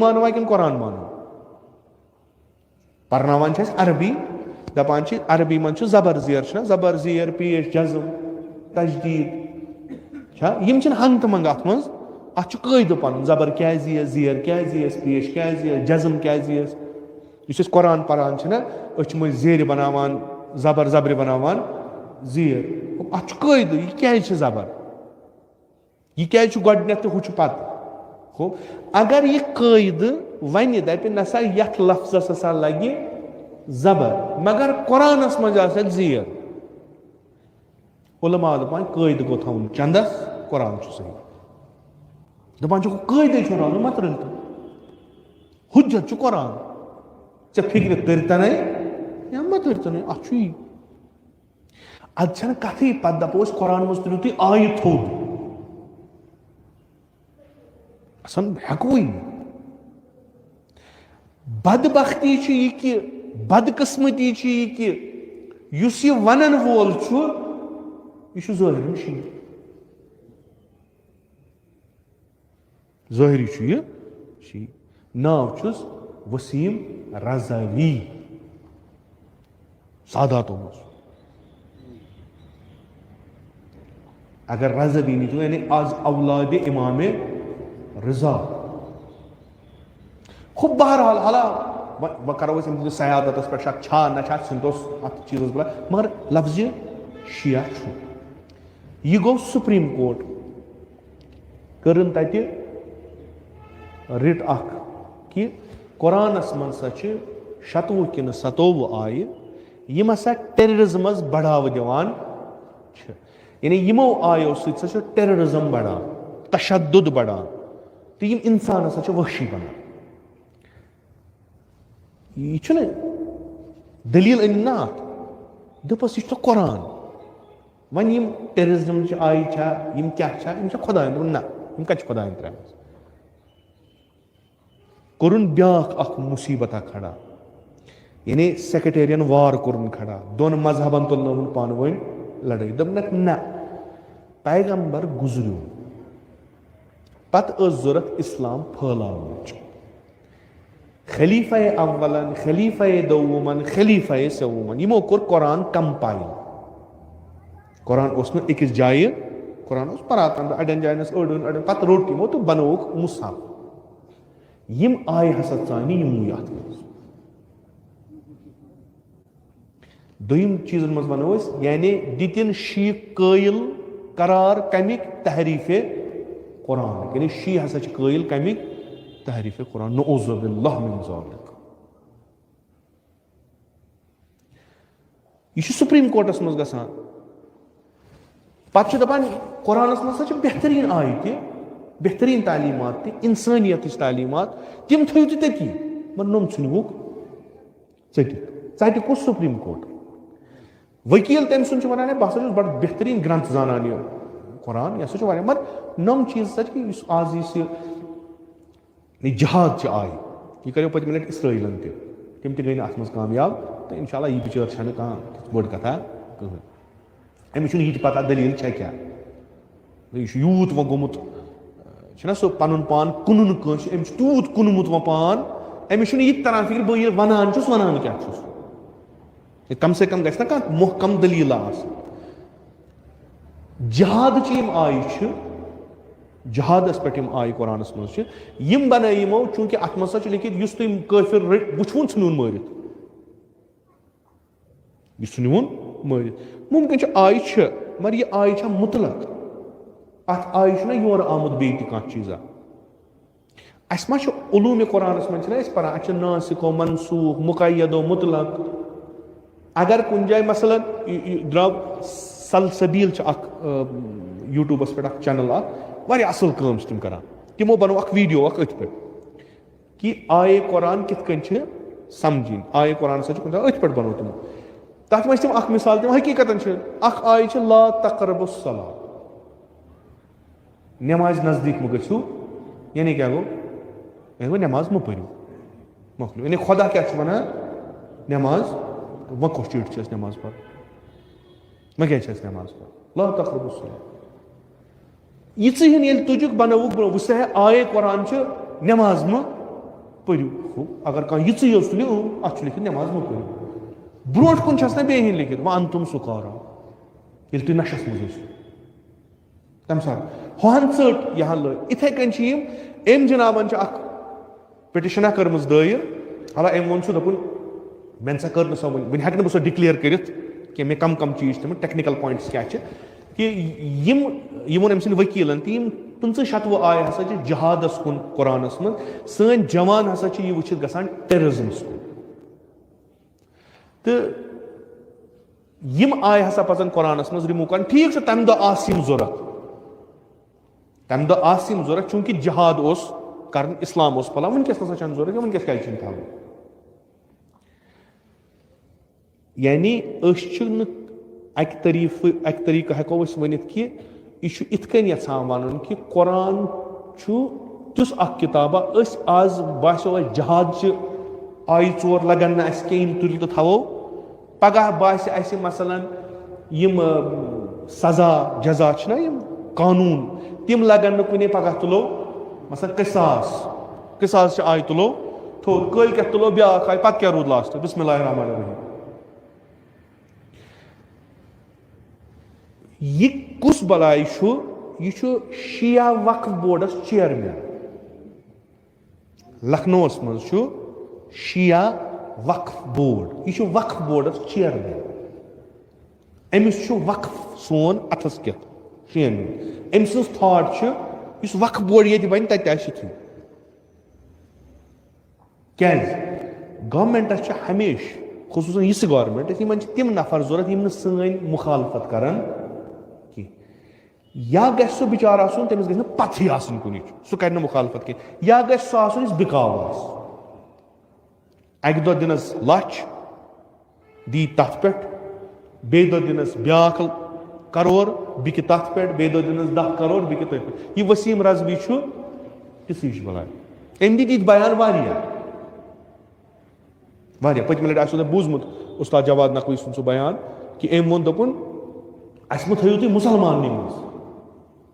मानवा कि कुरान मानो पर्नावान अरबी दपान अरबी मन जबर जेर जबर जेर पेश जज्म तजदीद यम हंग मंग अत मज अत कयद पन जबर क्या जेर क्या पेश क्या जज्म क्या कुरान परान अ जेर बनावान जबर जबर बनावान जेर अत कयद यह क्या जबर यह क्या गो पत अगर यह कयद वन दप नसा यथ लफ्जस हसा लगे जबर मगर कुरानस मज जेर उलमा दपान कयद गो थवन चंदस कुरान सही दपान कयद रोन मत रल हुज्जत कुरान ऐ फिक्र तरतन या मत तरतन अत अद कथ पे दपो कुरान मज तुम तुम आय थोद असन हेको बदबख्ती यह कि बदकिस्मती यह कि वनन वोल यह ज़ाहिर शी ज़ाहिरी यह शी नाव छुस वसीम रज़वी सादातों मज अगर रज़वी नहीं तो यानी आज औलाद इमाम रजा खूब बहरहाल हाला वह करो सयादत पे शक छा ना सुनतोस अत चीज बला मगर लफ्ज शिया यह गो सुप्रीम कोर्ट करन तत रिट अख कि कुरानस मन सा 19 कि 27 आय यम हसा टेररिज्म बढ़ाव दिवान यानी यमो आयो सो टेररिज्म बढ़ान तशद्दुद बढ़ान तो यम इंसान हसा वहशी बनान यह दलील अन ना दपस यह कुरान वन यम टेररिज्म आय क्या खुदा ना यम कत खुदान त्रे कोरुन ब्याख अख मुसीबत खड़ा यानी सेक्रेटेरियन वार कोरुन खड़ा दोन मजहबन तुलन पान वन लड़ाई दपनक ना पैगंबर गुजरो पत जरूरत इस्लाम फैलाव खलीफा अव्वलन खलीफा दोवमन खलीफा सवमन यमो कोर कुरान कंपाइल कुरान उस अकिस जाय कुरान उस परातन अड़न जायन अड़न अड़न पत रोट यमो तो बनोक मुसाफ यम आय हसा चानी यमू यात दोयम चीजन मज वनो यानी दितिन शी कायल करार कमिक तहरीफ कुरान यानी शी हसा कायल कमिक तहरीफ कुरान नऊज़ु बिल्लाह मिन ज़ालिक यह सुप्रीम कोर्टस मज गसान पत दपान कुरानस मज बेहतरीन आय ति बेहतरीन तालीमात ति इंसानियत तालीमात तिम थो तती मगर नम नुक चटिक कुछ सुप्रीम कोर्ट वकील तम सुन वन बह बड़ बेहतरीन ग्रंथ जानान यह कुरान यह सह मगर नम चीज कि आज जहाद आय यह करो पतम लट इसराइलन तम गई अत मज कामयाब तो इंशाल्लाह यह बिचार कह बड़ कथा कहें अमिस यह पता दलील क्या यह यूत वो गोमुत सह पन पान कुन अमिस तूत कुनमुत वो पान अमिस यह तरह फिक्र बह वनान वनान क्या कम से कम गना कह मोहकम दलील जहाद आय जहादस पे आय कुरानस मज यम बन यमो चूंकि अत मज लिखित युस तुम काफिर वुन नुन मारित नुन मारित मुमकिन आय मगर यह आय मुतलक अत आय ना योर आमुद बे चीजा अस मा उलूम कुरानस मज पान अ नासिको मनसूख मुकय्यदो मुतलक अगर कुन जाय मसलन द्राव सलसबील यूट्यूबस पे चैनल वारिया असल काम तम करान तमो बनो वीडियो अथ पे कि आय कुरान कित समझिन आय कुरान अथ पे बनो तमो तथ मे तम मिसाल तम हकीकतन आय ला तक़रबुस सला नमाज नजदीक म गो यानी क्या गो नमाज म परो मखलू यानी खुदा क्या वन नमाज वो कौश चीट नमाज पर मैं क्या नमाज पर ला तक़रबुस सला यह तुजुक बनवुक वह आय कुरान नमाज म पढ़ो अगर कह ये तुलो अत लिखित नमाज मो पढ़ो ब्रोट कुन ना बेहन लिखित वह अंतुम सुकारा ये तुम नशस मज तम सात हन चट यहाँ लग इथे कन जनाबन पिटिशना कर्म दायर हाला अम वो दोपन मे सा कर सो वन हेक सो डिक्लेयर कर कि मे कम कम चीज तम टेक्निकल पॉइंट्स क्या कि यम अम सद वकीलन तीम 50 आय हसा जहादस कुन कुरानस मन सन जवान हसा यह वुचित गसान टेररिज्मस कुन तो यम आय हसा पजन कुरानस मज रिमूव कर ठीक तम दह आसिम जरूरत चूंकि जहाद उस कर इस्लाम उस फला वनकस ना जरूरत वनकस क्या था यानी अक तरीक़ हेको वनित कि यह इत यहां वन कि कुरान तुस किताबा आज बासो जहाद आय 4 लगन ना कहीं तुल तो थवो पगह बास मसलन यम सजा जजा ना यम कानून तिम लगन न कुने पगह तुलो मसलन किसास आय तुलो थो कल क्या तुलो ब्या आय पत क्या रूद लास्ट बिस्मिल्लाहिर्रहमानिर्रहीम यह कुस बलाय यह शिया वक्फ बोर्डस चेयरमैन लखनऊ मज शिया वक्फ बोर्ड यह वक्फ बोर्डस चेयरमैन अमिस वक्फ सोन अथस क्या शेन अम सज थॉट इस वक्फ बोर्ड ये वन तथ क्या गवर्नमेंटस हमेश खुसूसन इस गवर्नमेंट इन तम नफर जरूरत यम सन मुखालफत करान कि या गि सह बिचार आसन तमिस गि पथी आसन कुन सह कर मुखालफत कि या गि सह आसन बिकावास अक दह दिनस लच दी तथ पे बे दह दिनस ब्याख करोड़ बिक तथ पे बे दह दिनस 10 करोड़ बिक तथ पे यह वसीम रजवी किस बलाय अम दी बयान पतम लट आसो बूजमुत उस्ताद जवाद नकवी सुन सह बयान कि अम वो दोपन अस मो थो तुम मुसलमान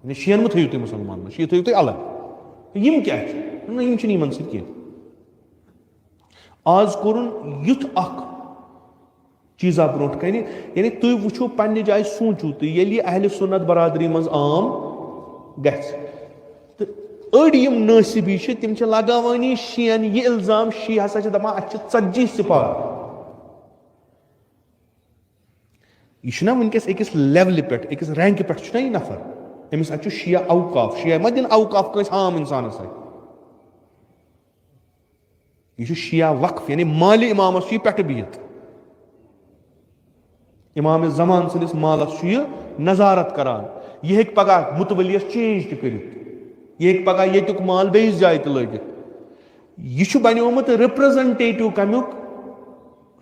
मज शियन मो थो तुम मुसलमान मज यह थो तुम अलग यम क्या यमन सह आज कोरुन युथ अख चीजा ब्रोट कन यानी तुम वुचो पन्ने जाय सोचू तो ये अहल सुन्नत बरादरी मज आम गि अड़ी यम नसीबी तिम लगावानी शियन यह इल्जाम शी हसा दपान अत 40 सिपा यह वनकस अकिस लेवल पे अकिस रैंक पे यह नफर अमिस अत शिया अवकाफ शिया मत दिन अवकाफ कस आम इंसानस यह शिया वक्फ यानी माल इमामस पे बिहत इमाम जमान सदिस मालस नजारत करान यह हेक पगह मुतवलियस चेंज कर यह पगह ये माल बेस जाय तो लगित यह बनोमुत रिप्रेजेंटेटिव कमुक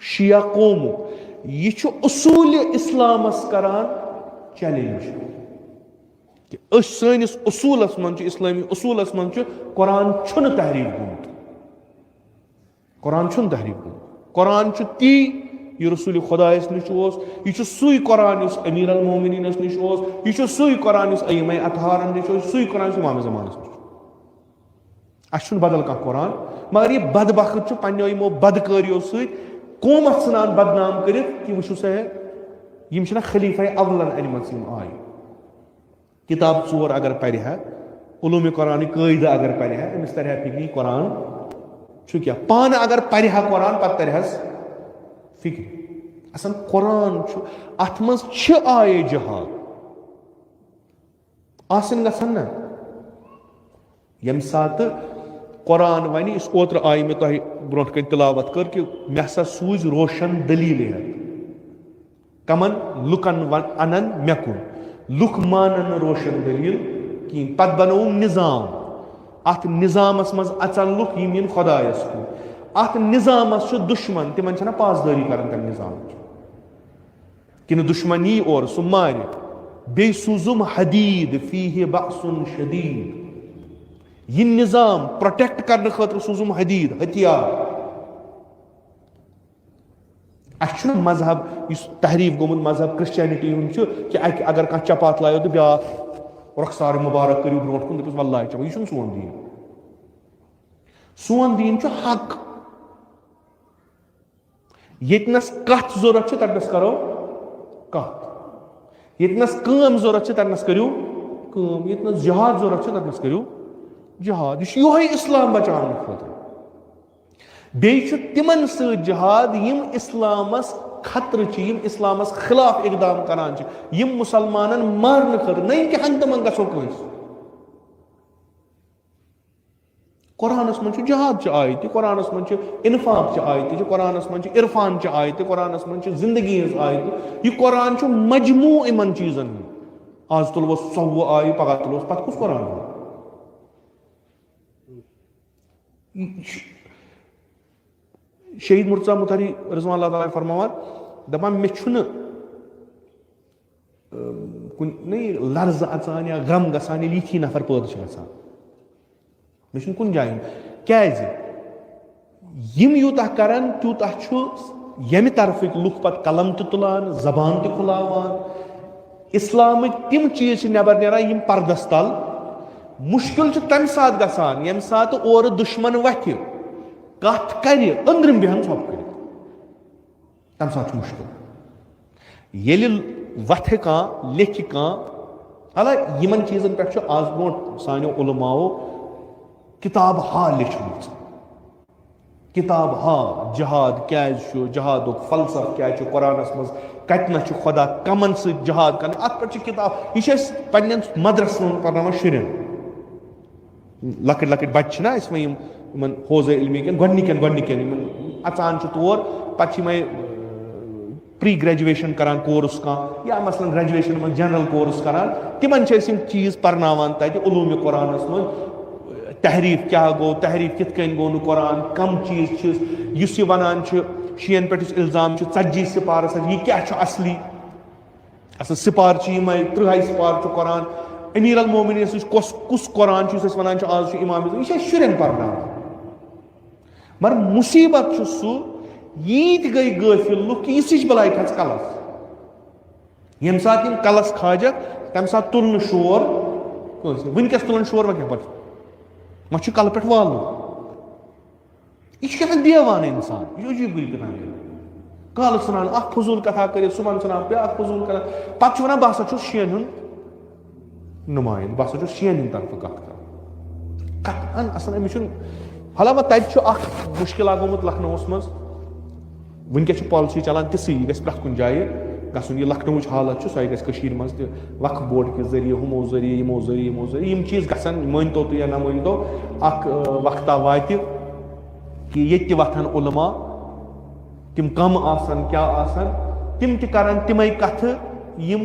शिया कौमुक यह उसूल इस्लामस करान चैलेंज कि सनिस उसूलस मन इस्लामी उसूलस मन कुरान तहरीफ गुमत कुरान तहरीफ गुमत कुरान ती यह रसूल खुदायस निश यह सुई कुरान अमीर अल मोमिनीन निश यह सुई कुरान अइमा अतहारन निश सुई कुरान इमाम ज़मानस निश अस बदल कह कुरान मगर यह बदबख्त पन्नो यमो बदकारियों कौमत सनान बदनाम कर वो सा यम खलीफा अवलन अनमत आय किताब 4 अगर पढ़ उलूम कुरान कायदा अगर पढ़ अमिस तरह फिक्र कुरान क्या पान अगर पढ़ कुरान पत तरहस फिक्र असन कुरान अत मज आय जहाद आसन गसन न यम सात कुरान वन इस ओत्र आय मे तह ब्रोट कन तिलावत कर कि मे हसा सूज रोशन दलील कमन लुकन अनन मे कुन लुक मानन रोशन दलील कहीं पत बनो निजाम अत निजामस मज अचन लुक यम खुदायस कुन अत निजामस दुश्मन तिमन पासदारी कर तम निजाम कि दुश्मन यी और सह मार बे सूजुम हदीद फीहि बअसुन शदीद यह निजाम प्रोटेक्ट करने खतर सूजुम हदीद हथियार अस मजहब इस तहरीफ गोमुत मजहब क्रिश्चियनिटी कि अगर कह चपात लायो तो ब्या रखसार मुबारक करू ब्रोट कुन दस वल्लाह चलो यह सोन दीन सोन दीन छु हक येतनस कथ जरूरत छु ततनस करो कथ येतनस काम जरूरत छु ततनस करियो काम येतनस जिहाद जरूरत छु ततनस करियो जिहाद यो है इस्लाम बचाने खुद बेयु तिमन स जिहाद यम इस्लामस खतर यम इस्लामस खिलाफ इकदाम करान यम मुसलमानन मारन खर नहीं कि हंग तमन गसो कंस कुरानस मन जिहाद आयत कुरानस मन इन्फाक आयत कुरानस मन इरफान आयत कुरानस मन जिंदगी आयत यह कुरान मजमू इन चीजन आज तुल 100 आय पगह तुल पत कुछ कुरान शहीद मुर्तजा मुतहरी रज़ियल्लाहु अल्लाह ताला फरमावान दपान मे छुन नहीं लर्ज अचान या गम गसान यथी नफर पैदा गसान मे छुन कुन जाय क्याज यम यूता करन तूता छु यम तरफ लुक पत कलम त तुलान जबान त खुलावान इस्लाम तिम चीज नबर नेरा यम पर्दस तल मुश्किल तम सात गसान यम सात और दुश्मन वथ कथ कर अंदरम बेहन सब कर तम सात मुश्किल ये वथ कह लेख कह अला यमन चीजन पे आज ब्रो सानो उलमाओ किताब हा लिखम किताब हा जहाद क्या जहाद फलसफ क्या कुरानस मज कतना खुदा कमन से जहाद कर अत पे किताब यह पे मदरसन पढ़ना शुरन लकट लकट बच्चे ना इसमें इन हौज इल्मी गनिकन अचान तौर पे प्री ग्रेजुएशन करान कोर्स कह या मसलन ग्रेजुएशन में जनरल कोर्स करान तिमन चीज पर्नावान तत उलूम कुरानस मज तहरीफ क्या गो तहरीफ कित गो नु कुरान कम चीज इस वनान शीन पे इल्जाम 40 सिपार यह क्या असली असल सिपार यम 30 सिपार कुरान अमीर अल मोमिनीन कुस कुरान वन आज इमाम यह शुरन पर्ना मगर मुसीबत सह यीत गई गाफिल लुक यह बलाई खच कलस यम सात कलस खाजक तम सात तुल शोर वनकस तुलन शोर वह पे मह कल पे वाल यह देवान इंसान यह अजीब गई कल सान फजूल कथा कर सुबह सान ब्या फजूल कथा पे वन बह सा शीन हूं नुमाइंद बह सा शीन हंद तरफ कथ कतन असल अमिस हालांकि तक मुश्किल गोमुत लखनऊ मज वनकस पॉलिसी चलान तिस यह गि प्रथ कुन जाए गसन यह लखनऊ हालत सह गि मज वक्फ बोर्ड के जरिए हमो जरिए यमो जरिए यमो जरिए यम चीज गसन मानतो तो या न मानतो वक्ता वात कि ये वथन उलमा तिम कम आसन क्या आसन तिम तन तिमे कथ यम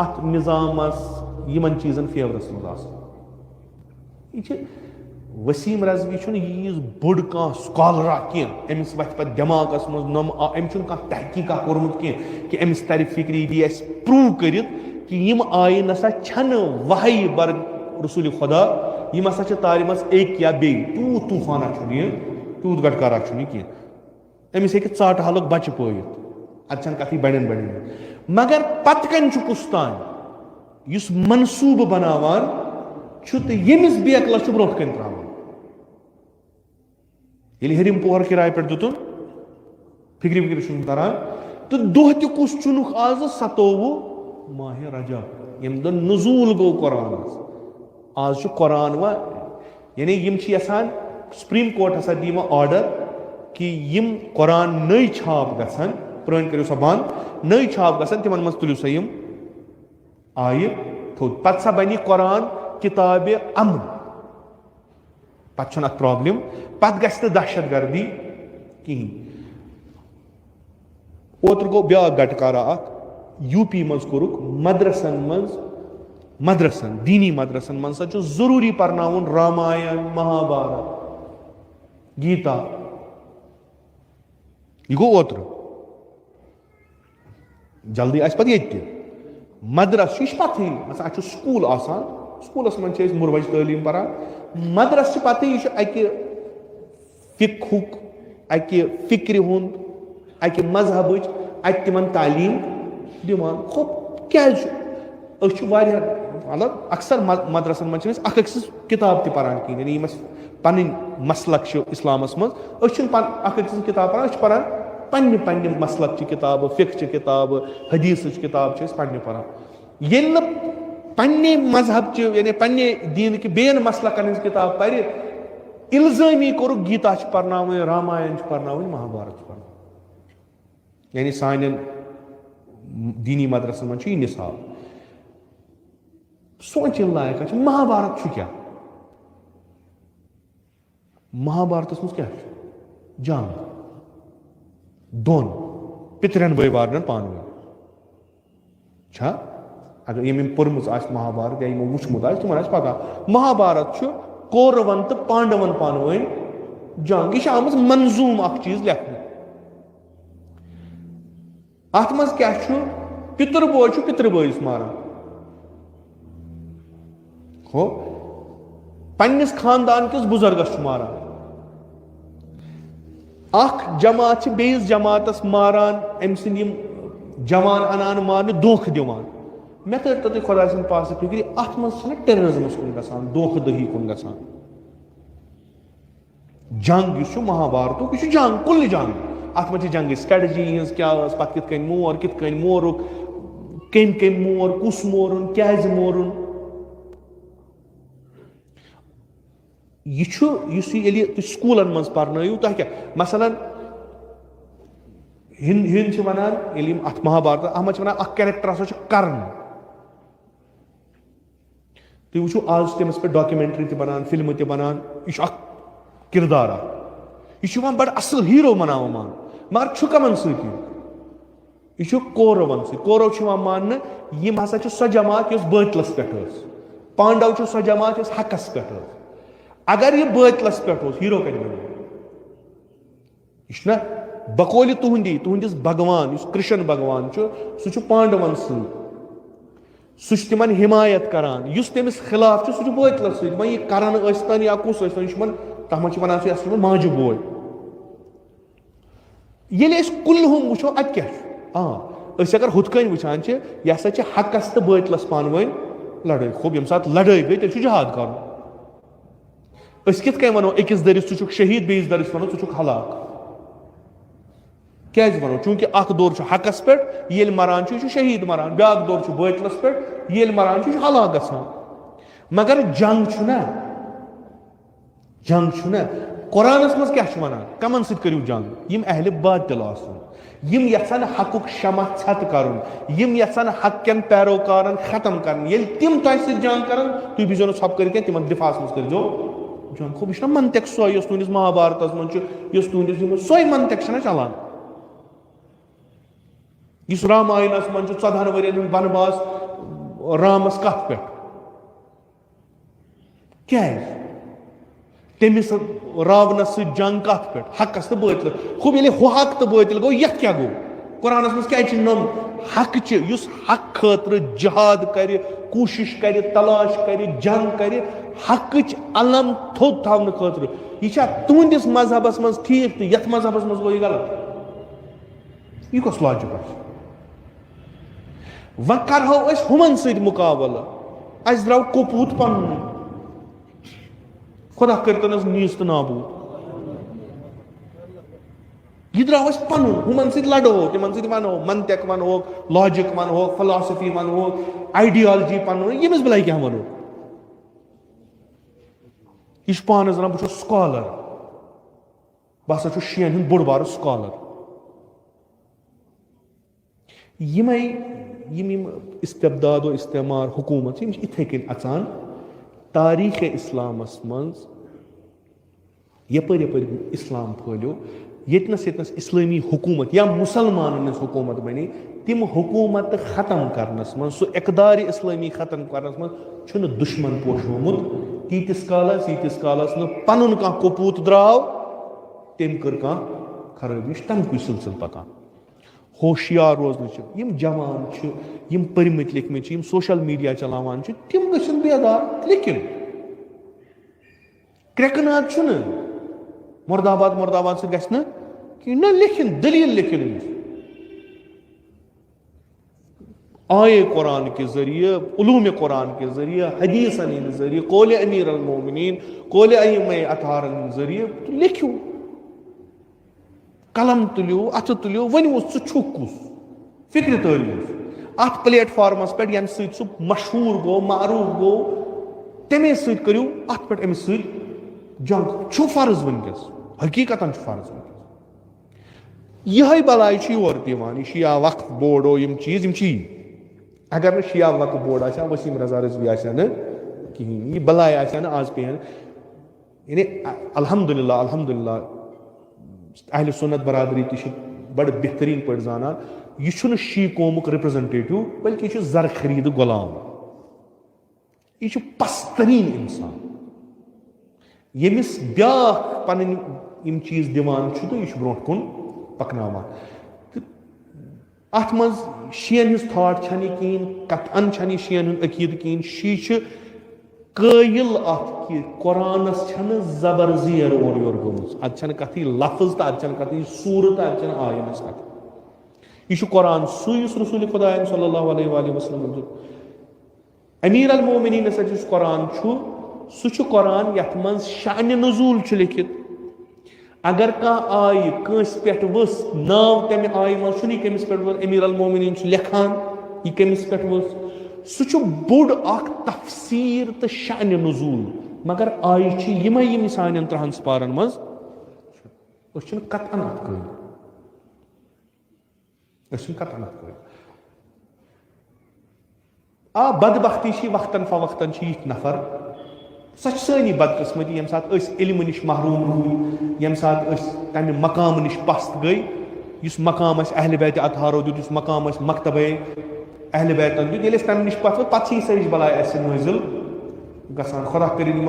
अत निजामस यमन चीजन फेवरस मज यह वसीम रजवी यीज बोड़ कह स्कॉलरा कह अमिस वथ पे दिमागस मज अम तहकीका कोर्मुत कि अमिस तर फिक्री यह प्रूव कर यम आय नसा छन वही बर रसूल खुदा यम हसा तारिमस एक या बे तूत तूफाना तूत गटकारा कह अमिस हे चाट हालक बच पत अत कथ बड़न बड़न मगर पत कन कुस्तान इस मनसूब बनावान तो यमिस बेकलस ब्रो कन त्रावान ये हरिम पोहर किराए पे दुतन फिक्र फिक्र तरान तो दोह तुस चुनुक आज 27 माह रजब यम दिन नजूल गो कुरान आज कुरान व यानी यम यसान सुप्रीम कोर्ट हसा दी ऑर्डर कि यम कुरान नई छाप गसन पुरान करो सा बंद नई छाप गसन तिमन मज तुलियो सा यम आय थोद पत सा बनी कुरान किताब अमन पे प्रॉब्लम पत गो दहशत गर्दी कहीं ओत्र गो ब्या गटकारा यूपी मज कोरुक मदरसन दीनी मदरसन मज जरूरी पर्नाउन रामायण महाभारत गीता यह गो ओत्र जल्दी आस पे मदरस यह पत स्कूल आसान स्कूलस मन मुरवज तालीम परान मदरस पत यह अकि फिक्हुक अकि फिक्र हुंद अकि मजहबच अत तिमन तालीम दिवान खूब क्या मतलब अक्सर मदरसन मन किताब तरान कहें यानी पन मसलक इस्लामस मज किताब पढ़ान पढ़ान पन्ने मसलक किताब फिक्ह किताब हदीस किताब पढ़ने पढ़ान ये पन्ने मजहब यानी पन्ने दीन के बेन मसलकन किताब पढ़ इल्जामी कोर गीता पढ़न रामायण पढ़न महाभारत पढ़न यानी सान दीनी मदरसन मज निसाब सोचन लायक महाभारत क्या महाभारत मज क्या जंग दोन पितरन भाई बारन पान अगर यम पुरमुज महाभारत या यमो वुचमुत तिमन पता महाभारत कौरवन तो पांडवन पान जंग यह आम मंजूम अख चीज लेखन अत मज क्या पितर बोय पितर बोयस मारान हो पन्निस खानदान किस बुजुर्गस मारान अख जमात बेस जमातस मारान अम सिंद जवान अनान मारने दोख दिवान मे कर तो खुदा सद पास फिक्र अत मज टेररिज्मस कुन गसान दोख दही कुन गसान जंग महाभारत यह जंग कुल जंग अत मज जंग स्ट्रेटजी क्या पे कित मोरुक कम मोर कुस मोरुन क्या मोरुन यह स्कूलन मज पढ़ो तुम क्या मसलन हिंद वनान अत महाभारत अत मज वन कैरेक्टर हसा कर्ण तुम वो आज तमिस पे डॉक्यूमेंट्री ते बनान फिल्म ते बनान यह किरदार यह बड़ असल हीरो मनाव मान मगर कमन सह कौरवन कौरव मान यम हसा सो जमात बातलस पे पांडव सो जमात हकस पे अगर यह बातलस पे हीरो कत बन यह बकौल तुहंदिस भगवान कृष्ण भगवान सह पांडवन सह तिमन हिमायत करान तमिस खिलाफ सह बातलस सह यह करण या कुस तथ मज वन माजु बोय ये कुल्लुम वो अत क्या अगर हुन वुचान यह हसा हकस तो बातलस पान वन लड़ाई खूब यम सात लड़ाई गई तेल जहाद कर कित वनो अकिस दरिस छु शहीद बेस दरिस वनो छु हलाक क्या वनो चूंकि अख दौर हकस पे ये मरान शहीद मरान ब्या दौर बातलस पे ये मरान हलाक गसान मगर जंग कुरानस मज क्या वनान कमन सत करू जंग यम अहले बातिल यम यसान हकुक शमा छत कर यम यसान हक कन पैरोकारन खत्म कर तिम तह जंग कर तुम बिजो ना सब कर तिम दिफास मज कर जंग खूब यह मंतक सोई तुंदिस महाभारत मज तुंदिस सोई मंतक चलान इस रामायणस मज 14 वर वनवास रामस कत पे क्या तमिस रावणस जंग कत पे हकस तो बातल खूब ये हक तो बातल गो ये क्या गो कुरानस मज क्या नम हक हक खतर जहाद कर कोशिश कर तलाश कर जंग कर हक अलम थोद थवन खतर यह तुंदिस मजहबस मज ठीक तो यथ मजहबस मज गो यह गलत यह कस लॉजिक वन करहो हुमन सद मुकाबल अस द्राव कोपूत पन खुदा करतन नीस तो नाबूद यह द्राव पन हुमन सद लड़ो तिमन सद वनो मंतक वनो लॉजिक वनो फिलॉसफी वनो आइडियोलॉजी पनो यमिस बल क्या वनो यह पान वन बह स्कॉलर बह हसा शीन हूं बोड़ बार स्कॉलर यम इस्तबदाद और इस्तेमार हुकूमत इथे कन अचान तारीख इस्लामस मज यपर इस्लाम फैलो यतनस इस्लामी हुकूमत या मुसलमान हुकूमत बनी तिम हुकूमत खत्म करनस मज सो इकदार इस्लामी खत्म करनस मज दुश्मन पोशोमुत तीतिस कालस न पनुन कह कोपूत द्राव तम कर खराबी तमक सिलसिल पकान होशियार रोजन यम जवान यम परमित लिखमित यम सोशल मीडिया चलावान तिम गछन बेदार लेकिन क्रकनाथ मुर्दाबाद से गछ न लिखन दलील लिखन आए कुरान के जरिए, उलूम कुरान के जरिए, हदीसन के जरिए, कौल अमीर अल मोमिनीन, कौल अइम्मा अतहार के जरिए लिखियो, कलम तुलियो, अथ तुलियो, वनो सह कुस फिक्र तरियो अत प्लेटफॉर्मस पे यम सह मशहूर गो, मारूफ गो, तमे सह करियो अत पे अमिस सह जंग छु फर्ज वनकस, हकीकतन छु फर्ज वनकस। यह बलाई your Diwan, Shia Waqf board यम चीज अगर न शिया वक्फ बोर्ड आशा वसीम रजा रिजवी आशा न कहीं, यह बलाई आशा न आज पे यानी अल्हम्दुलिल्लाह अल्हम्दुलिल्लाह अहले सुन्नत बरादरी ती बड़ बेहतरीन पे जाना, यह शी कौमुक रिप्रेजेंटेटिव बल्कि यह जर खरीद गुलाम, यह पस्तरीन इंसान, यमिस ब्या पन चीज दिवान तो यह ब्रो कुन पकनावान। अत मज शियन हिज थाट छन कहीं, कतन छन शियन हूं अकीद कहीं, शी कायल अत कि कुरानस छन जबर जेर और योर गोमुज, अत छन कथी लफ्ज तो अत छन कथी सूरत, अत छन आयन कथ, यह कुरान सु रसूल खुदा सल्लल्लाहु अलैहि वसल्लम अमीर अल मोमिनीन कुरान सह कुरान यथ मज शान नुजूल लिखित। अगर कह आय कंस पे वस नाव तमे आय मनी कमिस पे अमीर अल मोमिनीन लिखान, यह कमिस पे वस सह बोड़ तफसीर तो शान नुजूल, मगर आय यम सान 3 पारन मज कतन आ बदबख्ती वक्तन फवक्तन यिथ नफर, सच सानी बदकिस्मती यम सात इल्म निश महरूम रूई, यम सात तमें मकाम निश पस्त गई, इस मकाम अहल बैत अतहारो दुत, इस मकाम मकतब अहल बैतन दुत, ये तमें निश पत पे सह बलाय नाजिल गसान, खुदा करिन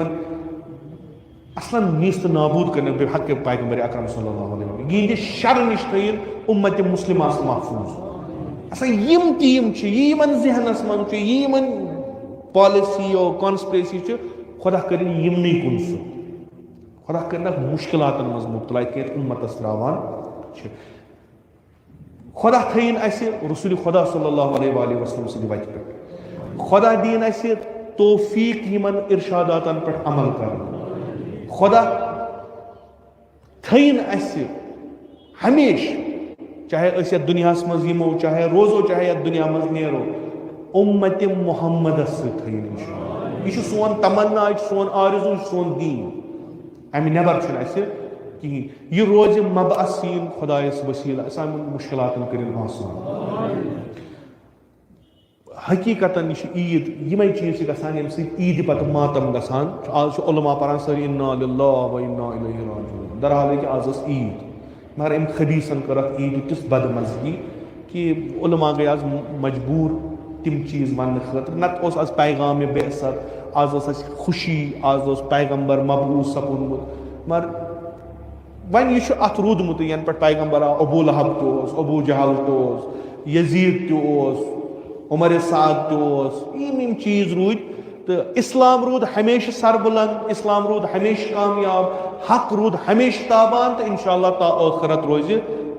असलन नीस्त नाबूद करने बे हक पैगंबर अकरम सल्लल्लाहु अलैहि वसल्लम यिंद शर निश थयिन उम्मत मुस्लिमा महफूज। असा यम टीम यमन जहनस मन यमन पॉलिसी और कॉन्स्पिरेसी खुदा करिन यमन कुन सह, खुदा करिन मुश्किलातन मज मुब्तला ये उम्मतस त्रावान, खुदा थयिन रसूल खुदा सल्लल्लाहु अलैहि वसल्लम सद वत पे, खुदा दीन तौफीक यमन इरशादातन पे अमल कर, खुदा थयिन हमेश चाहे अस दुनिया मज यमो, चाहे रोजो, चाहे दुनिया मज नेरो, उम्मत मुहम्मदस थयिन, यह सोन तमन्ना, सोन आरज़ू, सोन दीन, अमि नबर कहीं, यह रोज मबअसीन खुदायस वसीला सान मुश्किलातन करिन आसान। हकीकतन यह ईद यमे चीज गसान यम सद ईद पे मातम गसान, आज उलमा परान सारी इन्ना लिल्लाहि व इन्ना इलैहि राजिऊन, दरहाल कि आज ईद, मगर अम खदीसन कर ईद तिस बदमजगी कि उलमा गए आज मजबूर तिम चीज वन खतर, नत आज पैगाम बेअसत, आज खुशी, आज पैगम्बर मबूस सपुनमुत, मगर वन यह अत रूदमुत यन पे पैगम्बर आव, अबू लहब तो अबू जहल तो यजीद तो उमर साद तो यम चीज रूद, तो इस्लाम रूद हमेशा सरबुलंद, इस्लाम रूद हमेशा कामयाब, हक रूद हमेशा ताबान, तो इंशाअल्लाह ता आखिरत रोज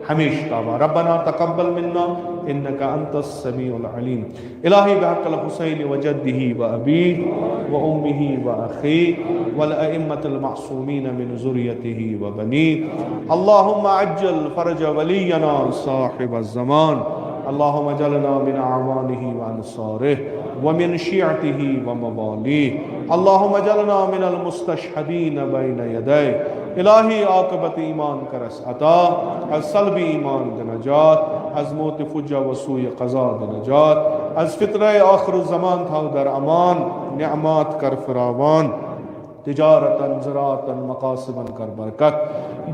हमेशा ताबान। रब्बना तकब्बल मिन्ना इन्नका अंतस समीउल अलीम। इलाही बिहक़्क़िल हुसैन व जद्दिही व अबीही व उम्मिही व अख़ीही वल अइम्मतिल मासूमीन मिन ज़ुर्रियतिही व बनीही। अल्लाहुम्मा अज्जिल फ़रज वलियना साहिबज़ ज़मान, अल्लाहुम्मा जलना मिन अवानिही व अंसारिही व मिन शियअतिही व मवालीही, अल्लाहुम्मा जलना मिनल मुस्तशहदीन बैन यदैहि। इलाही आक़िबत ईमान करस अता, अज़ सल्बी ईमान द नजात, अज़ मौत फुज्जा व सूय क़ज़ा द नजात, अज़ फ़ितरे आखिर ज़मान था दर अमान, निअमात कर फ़रावान, तिजारतन ज़राअतन मक़ासिबन कर बरकत,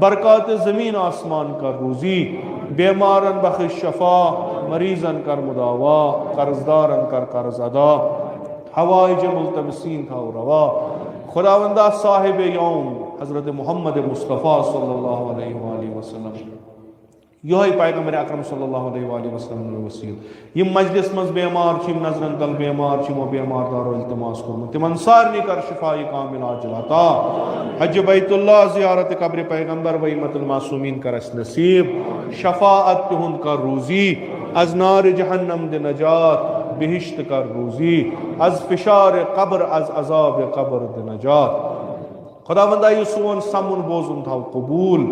बरक़ात ज़मीन आसमान कर रूज़ी, बेमारन बख़िश शफ़ा, मरीज़न कर मुदावा, कर्ज़दारन कर कर्ज़ अदा, हवाइज मुल्तमसीन था रवा। खुदावंदा साहिब यौम हज़रत मोहम्मद मुस्तफ़ा सल्लल्लाहु अलैहि वसल्लम, यह पैगम्बर अकरम सल्लल्लाहु अलैहि वसल्लम वसील, यम मजलिस मज बेमार नजरन तल बेमार बेमार दारो इल्तमास कोरमुत, तिमन सारनी कर शिफाई कामिल आजिल अता। हज बैतुल्लाह ज़ियारत कब्र पैगम्बर व इम्मतुल मासूमीन कर नसीब, शफाअत तिहुंद कर रूज़ी, अज़ नार जहन्नम द नजात, बिहिश्त कर रोजी, अज फिशार कब्र अज अजाब कब्र द नजात। खुदावंदा यह सोन समुन बोजुन थाव कबूल,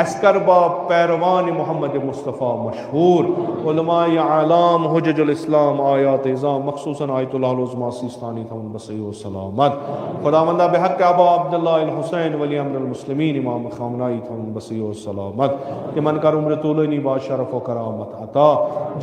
अस्कर बा पैरवान मोहम्मद मुस्तफ़ा मशहूर, उलमाए आलाम हुज्जतुल इस्लाम आयात इज़ाम मखसूसन आयतुल उज़्मा सिस्तानी थावन बसई व सलामत। खुदावंदा बेहक अबा अब्दुल्लाह अल हुसैन वली अमरुल मुस्लिमीन इमाम खामनाई थावन बसई व सलामत। तिमन कर उम्र तूलनी बा शरफ व करामत अता।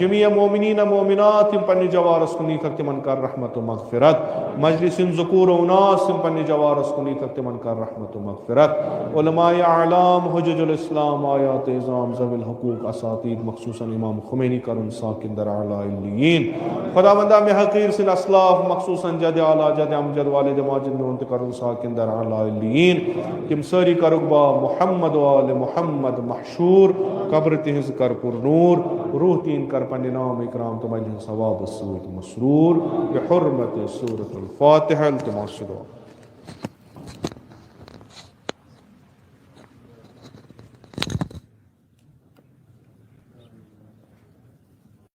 जमीअ मोमिनीन मोमिनात तिम पन्नि जवारस कुनी तक तिमन कर रहमत व मगफिरत। मजलिसिन ज़ुकूर व उनास तिम पन्नि जवारस कुनी तक तिमन कर रहमत व मगफिरत। उलमाए आलाम हुज्जतुल इस्लाम आयात इज़ाम ज़विल हुकूक असातीद मखसूसन इमाम खुमैनी करुन साकिन दर आला इल्लियीन। खुदावंदा में हकीर सिल असलाफ मखसूसन जद आला जद अमजद वालिद माजिद में उनत करुन साकिन दर आला इल्लियीन। किम सरी करुबा मुहम्मद व आले मुहम्मद महशूर, कब्र तिहिज़ कर पुरनूर, रूह तीन कर पन्ने नाम इकराम तो मजलिस सवाब सूरत मसरूर, बिहुर्मत सूरत अल फातिहा। इल्तिमास दुआ।